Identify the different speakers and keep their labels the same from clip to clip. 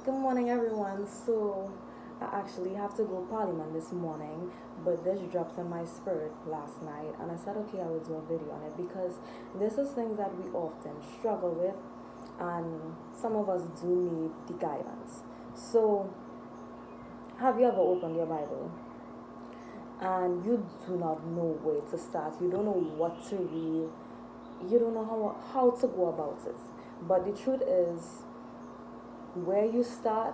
Speaker 1: Good morning, everyone. So, I actually have to go Parliament this morning, but this dropped in my spirit last night, and I said, okay, I will do a video on it because this is things that we often struggle with, and some of us do need the guidance. So, have you ever opened your Bible and you do not know where to start? You don't know what to read. You don't know how to go about it. But the truth is, where you start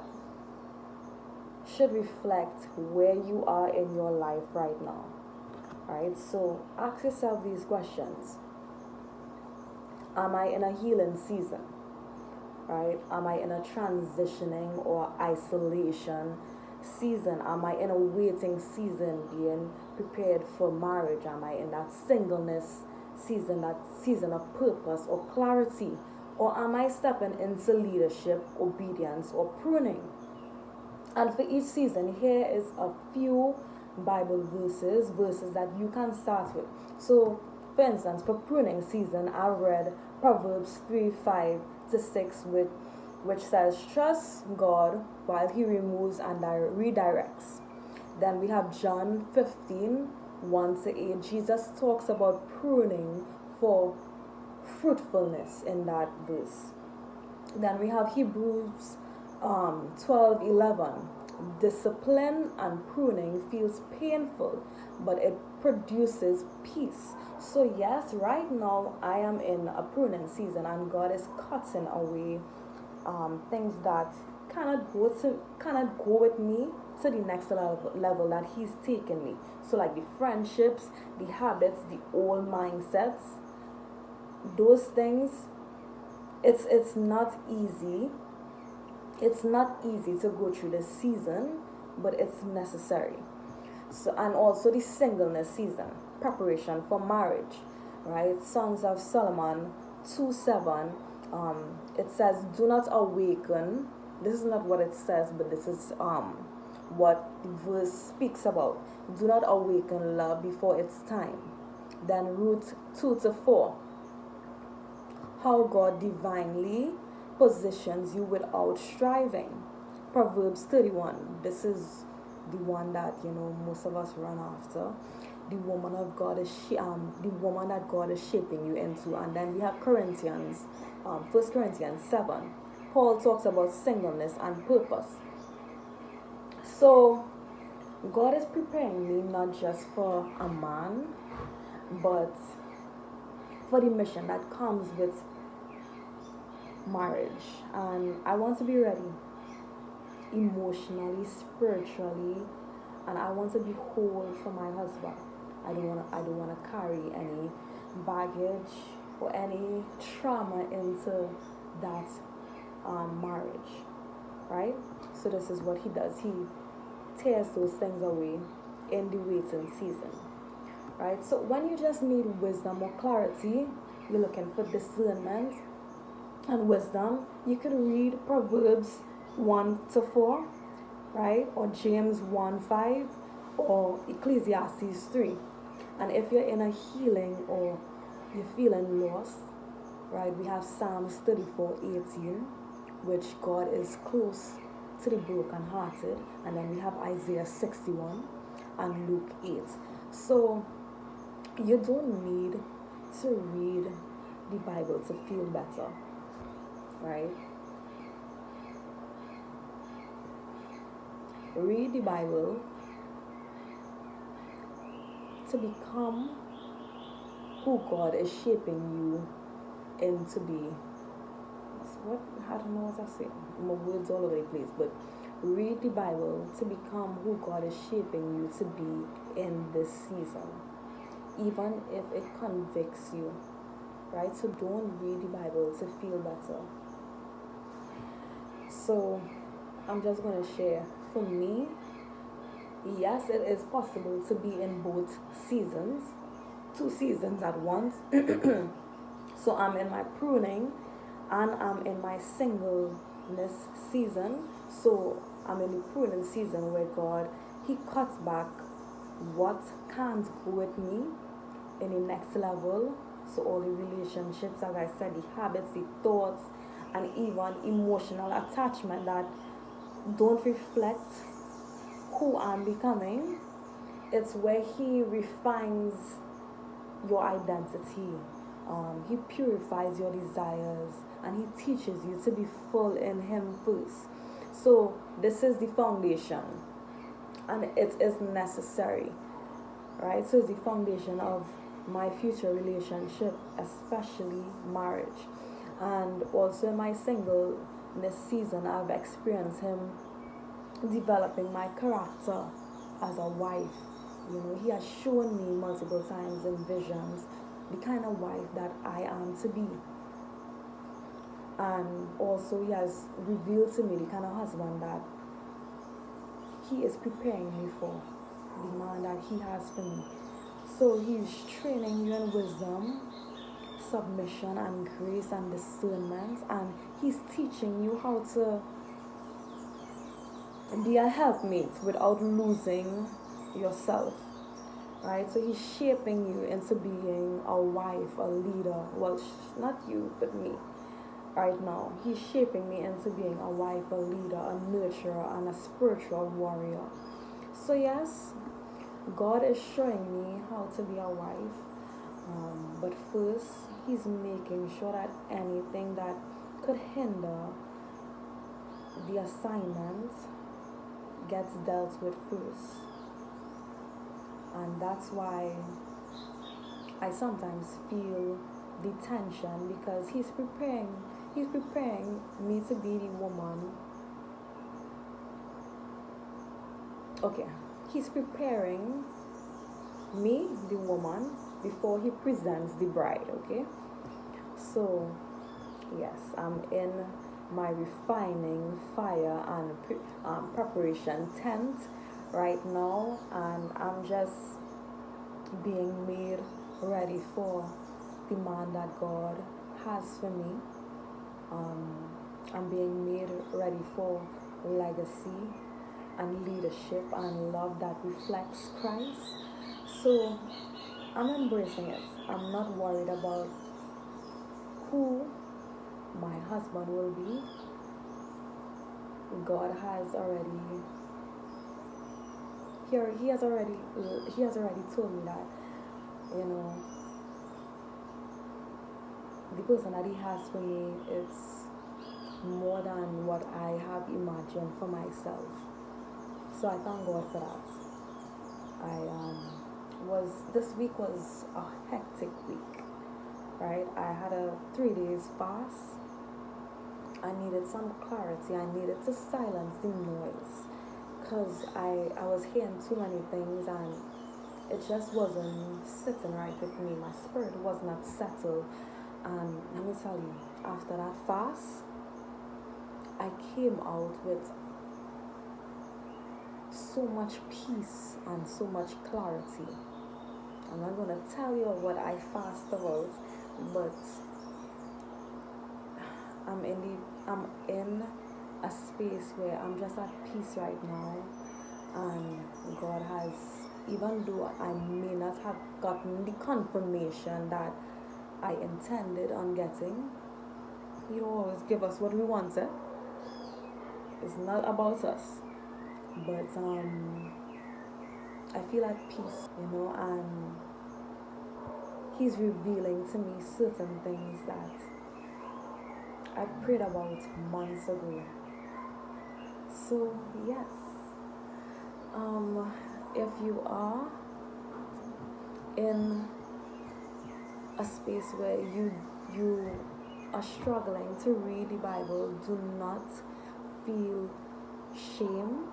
Speaker 1: should reflect where you are in your life right now. Right? So ask yourself these questions. Am I in a healing season? Right? Am I in a transitioning or isolation season? Am I in a waiting season, being prepared for marriage? Am I in that singleness season, that season of purpose or clarity? Or am I stepping into leadership, obedience, or pruning? And for each season, here is a few Bible verses that you can start with. So, for instance, for pruning season, I read Proverbs 3:5-6, which says, trust God while He removes and redirects. Then we have John 15:1-8. Jesus talks about pruning for fruitfulness in that verse. Then we have Hebrews 12:11. Discipline and pruning feels painful, but it produces peace. So yes, right now I am in a pruning season, and God is cutting away things that cannot go with me to the next level that He's taken me. So like the friendships, the habits, the old mindsets, those things. It's not easy. It's not easy to go through this season, but it's necessary. So, and also the singleness season, preparation for marriage, right? Songs of Solomon 2:7. It says, "Do not awaken." This is not what it says, but this is what the verse speaks about. Do not awaken love before its time. Then Ruth 2:4. How God divinely positions you without striving. Proverbs 31. This is the one that most of us run after. The woman of God is the woman that God is shaping you into. And then we have Corinthians, 1 Corinthians 7. Paul talks about singleness and purpose. So God is preparing me not just for a man, but for the mission that comes with marriage. And I want to be ready emotionally, spiritually, and I want to be whole for my husband. I don't want to carry any baggage or any trauma into that marriage, right? So this is what He does. He tears those things away in the waiting season, right? So when you just need wisdom or clarity, you're looking for discernment and wisdom, you could read Proverbs 1-4, right? Or James 1:5, or Ecclesiastes 3. And if you're in a healing or you're feeling lost, right, we have Psalms 34:18, which God is close to the brokenhearted. And then we have Isaiah 61 and Luke 8. So you don't need to read the Bible to feel better, right? Read the Bible to become who God is shaping you into be. What? I don't know what I say. My words all over the place. But read the Bible to become who God is shaping you to be in this season, even if it convicts you, right? So don't read the Bible to feel better. So I'm just going to share. For me, yes, it is possible to be in both seasons, 2 seasons at once. So I'm in my pruning and I'm in my singleness season. So I'm in the pruning season where God, He cuts back what can't go with me in the next level. So all the relationships, as I said, the habits, the thoughts, and even emotional attachment that don't reflect who I'm becoming, it's where He refines your identity. He purifies your desires, and He teaches you to be full in Him first. So, this is the foundation, and it is necessary, right? So, it's the foundation of my future relationship, especially marriage. And also in my singleness season, I've experienced Him developing my character as a wife. You know, He has shown me multiple times in visions the kind of wife that I am to be. And also He has revealed to me the kind of husband that He is preparing me for, the man that He has for me. So He's training you in wisdom, submission, and grace and discernment, and He's teaching you how to be a helpmate without losing yourself, right? So He's shaping you into being a wife, a leader. Well, not you, but me. Right now, He's shaping me into being a wife, a leader, a nurturer, and a spiritual warrior. So yes, God is showing me how to be a wife, but first He's making sure that anything that could hinder the assignment gets dealt with first. And that's why I sometimes feel the tension, because He's preparing me to be the woman. Okay, He's preparing me, the woman, before He presents the bride. Okay, so yes, I'm in my refining fire and preparation tent right now, and I'm just being made ready for the man that God has for me. I'm being made ready for legacy and leadership and love that reflects Christ. So I'm embracing it. I'm not worried about who my husband will be. God has already he has already told me that, you know, the person that He has for me, it's more than what I have imagined for myself. So I thank God for that. This week was a hectic week, right? I had a 3 days fast. I needed some clarity. I needed to silence the noise, because I was hearing too many things, and it just wasn't sitting right with me. My spirit was not settled. And let me tell you, after that fast, I came out with so much peace and so much clarity. I'm not going to tell you what I fast about, but I'm in a space where I'm just at peace right now. And God has, even though I may not have gotten the confirmation that I intended on getting, He don't always give us what we wanted. It's not about us, but I feel at peace, and He's revealing to me certain things that I prayed about months ago. So yes, if you are in a space where you are struggling to read the Bible, do not feel shame.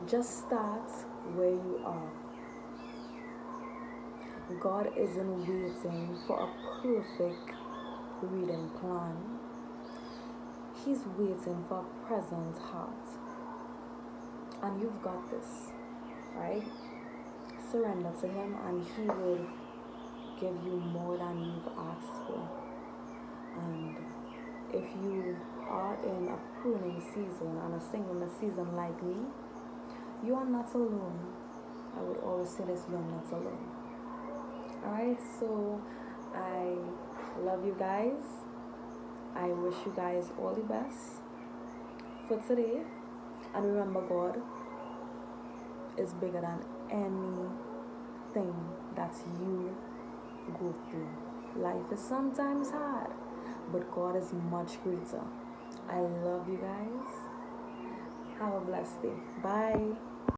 Speaker 1: Just start where you are. God isn't waiting for a perfect reading plan. He's waiting for a present heart. And you've got this, right? Surrender to Him, and He will give you more than you've asked for. And if you are in a pruning season and a singleness season like me, you are not alone. I would always say this: you're not alone. Alright, so I love you guys. I wish you guys all the best for today. And remember, God is bigger than anything that you go through. Life is sometimes hard, but God is much greater. I love you guys. Have a blessed day. Bye.